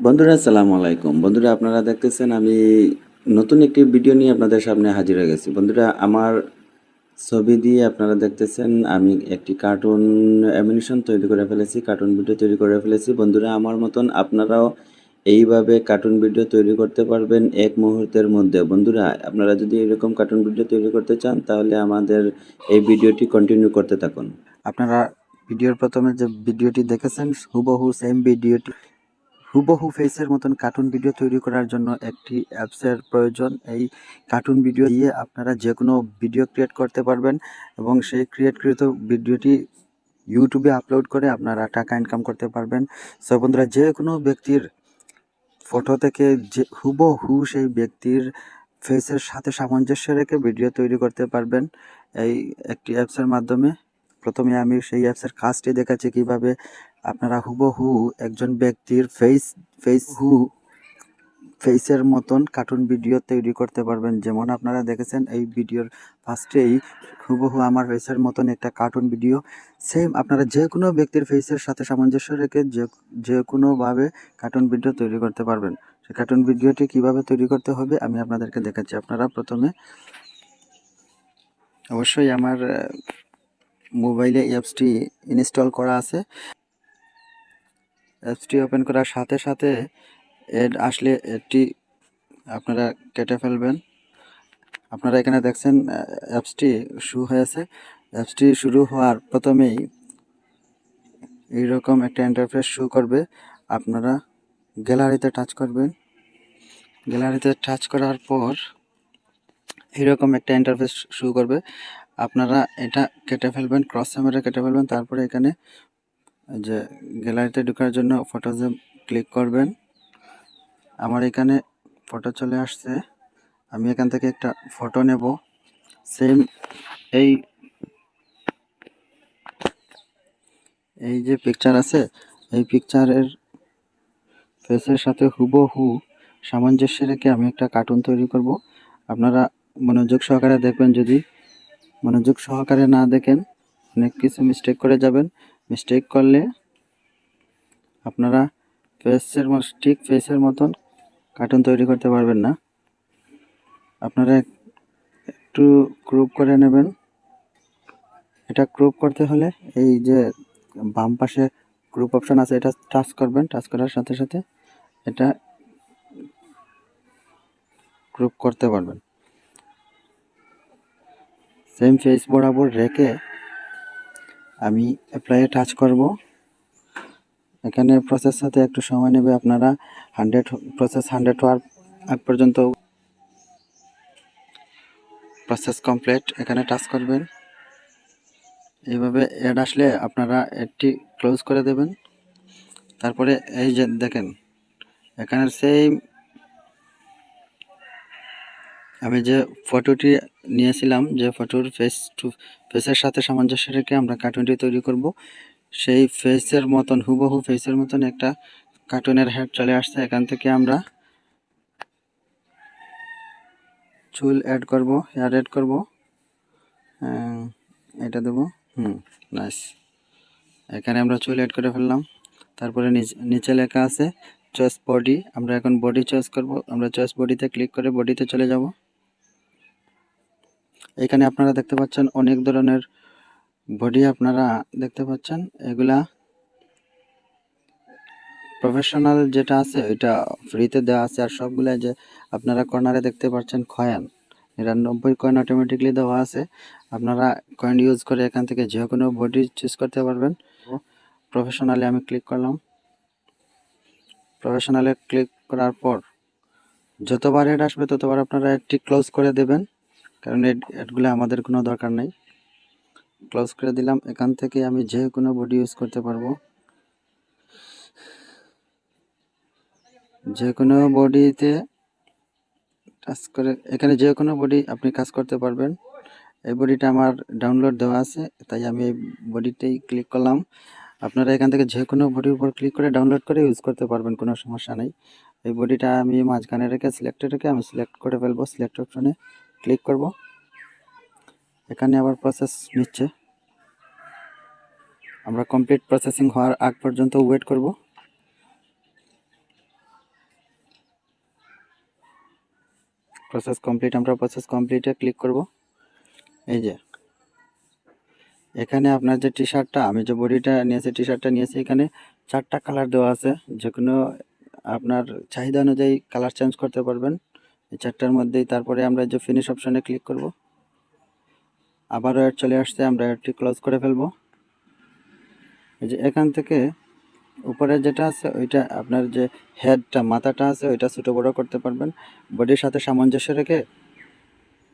বন্ধুরা আসসালামু আলাইকুম। বন্ধুরা আপনারা দেখতেছেন আমি নতুন একটি ভিডিও নিয়ে আপনাদের সামনে হাজির হয়ে গেছি। বন্ধুরা আমার ছবি দিয়ে আপনারা দেখতেছেন আমি একটি কার্টুন অ্যানিমেশন তৈরি করে ফেলেছি, কার্টুন ভিডিও তৈরি করে ফেলেছি। বন্ধুরা আমার মতন আপনারাও এইভাবে কার্টুন ভিডিও তৈরি করতে পারবেন এক মুহূর্তের মধ্যে। বন্ধুরা আপনারা যদি এরকম কার্টুন ভিডিও তৈরি করতে চান তাহলে আমাদের এই ভিডিওটি কন্টিনিউ করতে থাকুন। আপনারা ভিডিওর প্রথমে যে ভিডিওটি দেখেছেন হুবহু সেম ভিডিওটি হুবহু ফেসের মতন কার্টুন ভিডিও তৈরি করার জন্য একটি অ্যাপসের প্রয়োজন। এই কার্টুন ভিডিও দিয়ে আপনারা যে কোনো ভিডিও ক্রিয়েট করতে পারবেন এবং সেই ক্রিয়েটকৃত ভিডিওটি ইউটিউবে আপলোড করে আপনারা টাকা ইনকাম করতে পারবেন। সো বন্ধুরা যে কোনো ব্যক্তির ফটো থেকে যে হুবহু সেই ব্যক্তির ফেসের সাথে সামঞ্জস্য রেখে ভিডিও তৈরি করতে পারবেন এই একটি অ্যাপসের মাধ্যমে। প্রথমে আমি সেই অ্যাপসের কাজটি দেখাচ্ছি কিভাবে আপনারা হুবহু একজন ব্যক্তির ফেসের মতন কার্টুন ভিডিও তৈরি করতে পারবেন। যেমন আপনারা দেখেছেন এই ভিডিওর ফার্স্টেই হুবহু আমার ফেসের মতন একটা কার্টুন ভিডিও সেম আপনারা যে কোনো ব্যক্তির ফেসের সাথে সামঞ্জস্য রেখে যে কোনোভাবে কার্টুন ভিডিও তৈরি করতে পারবেন। সেই কার্টুন ভিডিওটি কিভাবে তৈরি করতে হবে আমি আপনাদেরকে দেখাচ্ছি। আপনারা প্রথমে অবশ্যই আমার মোবাইলে অ্যাপসটি ইনস্টল করা আছে। অ্যাপসটি ওপেন করার সাথে সাথে এড আসলে এটি আপনারা কেটে ফেলবেন। আপনারা এখানে দেখছেন অ্যাপসটি শুরু হয়েছে। অ্যাপসটি শুরু হওয়ার প্রথমেই এইরকম একটা ইন্টারফেস শো করবে। আপনারা গ্যালারিতে টাচ করবেন। গ্যালারিতে টাচ করার পর এইরকম একটা ইন্টারফেস শো করবে। আপনারা এটা কেটে ফেলবেন, ক্রস মেরে কেটে ফেলবেন। তারপরে এখানে যে গ্যালারিতে ঢোকার জন্য ফটোজে ক্লিক করবেন। আমার এখানে ফটো চলে আসছে। আমি এখান থেকে একটা ফটো নেব। সেম এই যে পিকচার আছে এই পিকচারের ফেসের সাথে হুবহু সামঞ্জস্য রেখে আমি একটা কার্টুন তৈরি করব। আপনারা মনোযোগ সহকারে দেখবেন। যদি মনোযোগ সহকারে না দেখেন অনেক কিছু মিস্টেক করে যাবেন। মিস্টেক করলে আপনারা ঠিক ফেসের মতন কার্টুন তৈরি করতে পারবেন না। আপনারা একটু ক্রপ করে নেবেন। এটা ক্রপ করতে হলে এই যে বাম পাশে গ্রুপ অপশন আছে এটা টাচ করবেন। টাচ করার সাথে সাথে এটা গ্রুপ করতে পারবেন। সেম ফেস বরাবর রেখে আমি অ্যাপ্লাইয়ে টাচ করব। এখানে প্রসেস সাথে একটু সময় নেবে। আপনারা 100 হওয়ার আগ পর্যন্ত প্রসেস কমপ্লিট এখানে টাচ করবেন। এইভাবে অ্যাড আসলে আপনারা এটি ক্লোজ করে দেবেন। তারপরে এই যে দেখেন এখানে সেম আমি যে ফটোটি নিয়েছিলাম, যে ফটোর ফেসের সাথে সামঞ্জস্য রেখে আমরা কার্টুনটি তৈরি করব, সেই ফেসের মতন হুবহু ফেসের মতন একটা কার্টুনের হেড চলে আসছে। এখান থেকে আমরা চুল অ্যাড করব, হেয়ার অ্যাড করব। এটা দেবো। নাইস। এখানে আমরা চুল অ্যাড করে ফেললাম। তারপরে নিচে লেখা আছে চয়েস বডি। আমরা এখন বডি চয়েস করব। আমরা চয়েস বডিতে ক্লিক করে বডিতে চলে যাব। এখানে আপনারা দেখতে পাচ্ছেন অনেক ধরনের বডি আপনারা দেখতে পাচ্ছেন। এগুলা প্রফেশনাল যেটা আছে ওইটা ফ্রিতে দেওয়া আছে। আর সবগুলা যে আপনারা কর্নারে দেখতে পাচ্ছেন কয়েন, 99 কয়েন অটোমেটিকলি দেওয়া আছে। আপনারা কয়েন ইউজ করে এখান থেকে যে কোনো বডি চুজ করতে পারবেন। প্রফেশনালে আমি ক্লিক করলাম। প্রফেশনালে ক্লিক করার পর যতবার এড আসবে ততবার আপনারা এডটি ক্লোজ করে দেবেন, কারণ এডগুলো আমাদের কোনো দরকার নেই। ক্লোজ করে দিলাম। এখান থেকে আমি যে কোনো বডি ইউজ করতে পারবো। যে কোনো বডিতে টাচ করে এখানে যে কোনো বডি আপনি কাজ করতে পারবেন। এই বডিটা আমার ডাউনলোড দেওয়া আছে, তাই আমি এই বডিতেই ক্লিক করলাম। আপনারা এখান থেকে যে কোনো বডির উপর ক্লিক করে ডাউনলোড করে ইউজ করতে পারবেন, কোনো সমস্যা নেই। এই বডিটা আমি মাঝখানে রেখে আমি সিলেক্ট করে ফেলবো। সিলেক্ট অপশনে ক্লিক করব। এখানে আবার প্রসেস নিচ্ছে। আমরা কমপ্লিট প্রসেসিং হওয়ার আগ পর্যন্ত ওয়েট করব। প্রসেস কমপ্লিট, আমরা প্রসেস কমপ্লিটে ক্লিক করব। এই যে এখানে আপনার যে টি শার্টটা, আমি যে বডিটা নিয়েছি, টি শার্টটা নিয়েছি, এখানে 4টা কালার দেওয়া আছে, যে কোনো আপনার চাহিদা অনুযায়ী কালার চেঞ্জ করতে পারবেন এই 4টার মধ্যেই। তারপরে আমরা যে ফিনিশ অপশনে ক্লিক করব, আবারও অ্যাড চলে আসছে, আমরা অ্যাডটি ক্লোজ করে ফেলবো। এই যে এখান থেকে উপরে যেটা আছে ওইটা আপনার যে হেডটা, মাথাটা আছে, ওইটা ছোটো বড়ো করতে পারবেন, বডির সাথে সামঞ্জস্য রেখে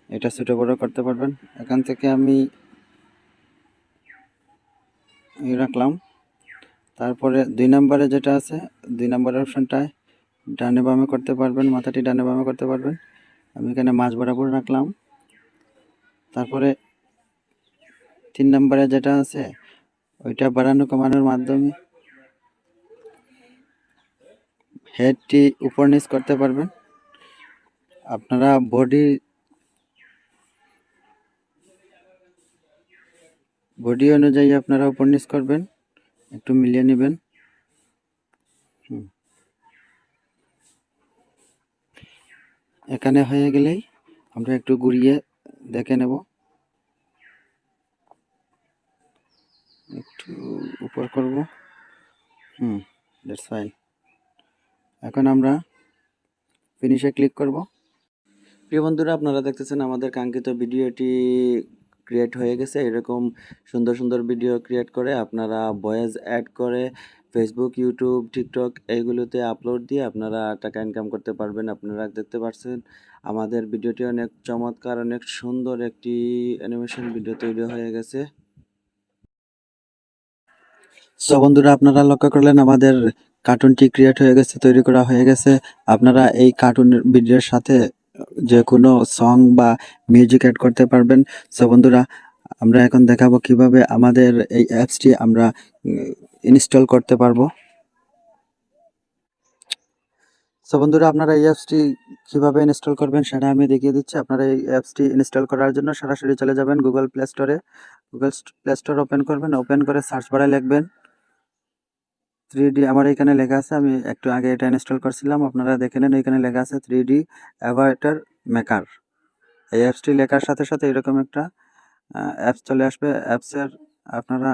এটা ছোটো বড়ো করতে পারবেন। এখান থেকে আমি রাখলাম। তারপরে 2 নম্বরে যেটা আছে, 2 নম্বরের অপশানটায় ডানে বামে করতে পারবেন, মাথাটি ডানে বামে করতে পারবেন। আমি এখানে মাঝ বরাবর রাখলাম। তারপরে 3 নম্বরে যেটা আছে ওইটা বাড়ানো কমানোর মাধ্যমে হেডটি উপর নিচ করতে পারবেন। আপনারা বডি অনুযায়ী আপনারা উপর নিচ করবেন, একটু মিলিয়ে নেবেন। এখানে হয়ে গেলেই আমরা একটু ঘুরিয়ে দেখে নেব, একটু উপর করব। That's fine. এখন আমরা ফিনিশে ক্লিক করব। প্রিয় বন্ধুরা, আপনারা দেখতেছেন আমাদের কাঙ্ক্ষিত ভিডিওটি ক্রিয়েট হয়ে গেছে। এরকম সুন্দর সুন্দর ভিডিও ক্রিয়েট করে আপনারা ভয়েস অ্যাড করে ফেসবুক, ইউটিউব, টিকটক এইগুলোতে আপলোড দিয়ে আপনারা টাকা ইনকাম করতে পারবেন। আপনারা দেখতে পাচ্ছেন আমাদের ভিডিওটি অনেক চমৎকার, অনেক সুন্দর একটি অ্যানিমেশন ভিডিও তৈরি হয়ে গেছে। সো বন্ধুরা, আপনারা লক্ষ্য করলেন আমাদের কার্টুনটি ক্রিয়েট হয়ে গেছে, তৈরি করা হয়ে গেছে। আপনারা এই কার্টুনের ভিডিওর সাথে যে কোনো সং বা মিউজিক অ্যাড করতে পারবেন। সো বন্ধুরা, আমরা এখন দেখাবো কিভাবে আমাদের এই অ্যাপসটি আমরা ইনস্টল করতে পারবো। সো বন্ধুরা, আপনারা এই অ্যাপসটি কীভাবে ইনস্টল করবেন সেটা আমি দেখিয়ে দিচ্ছি। আপনারা এই অ্যাপসটি ইনস্টল করার জন্য সরাসরি চলে যাবেন গুগল প্লে স্টোরে। গুগল প্লে স্টোর ওপেন করবেন, ওপেন করে সার্চ বারে লিখবেন 3D। আমার এখানে লেখা আছে, আমি একটু আগে এটা ইনস্টল করছিলাম, আপনারা দেখে নেন। এখানে লেখা আছে 3D অ্যাভাটার মেকার। এই অ্যাপসটি লেখার সাথে সাথে এরকম একটা অ্যাপস চলে আসবে। অ্যাপসের আপনারা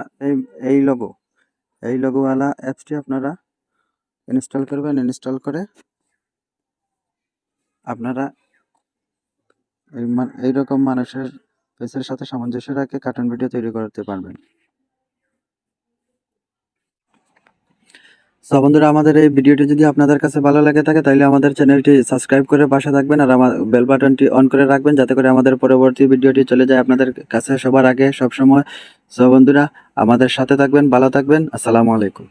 এই লোগোওয়ালা অ্যাপসটি আপনারা ইনস্টল করবেন। ইনস্টল করে আপনারা এইরকম মানুষের ফেসের সাথে সামঞ্জস্য রেখে কার্টুন ভিডিও তৈরি করতে পারবেন। সো বন্ধুরা, আমাদের এই ভিডিওটি যদি আপনাদের কাছে ভালো লাগে থাকে তাহলে আমাদের চ্যানেলটি সাবস্ক্রাইব করে পাশে থাকবেন, আর আমার বেল বাটনটি অন করে রাখবেন যাতে করে আমাদের পরবর্তী ভিডিওটি চলে যায় আপনাদের কাছে সবার আগে সব সময়। সো বন্ধুরা, আমাদের সাথে থাকবেন, ভালো থাকবেন। আসসালামু আলাইকুম।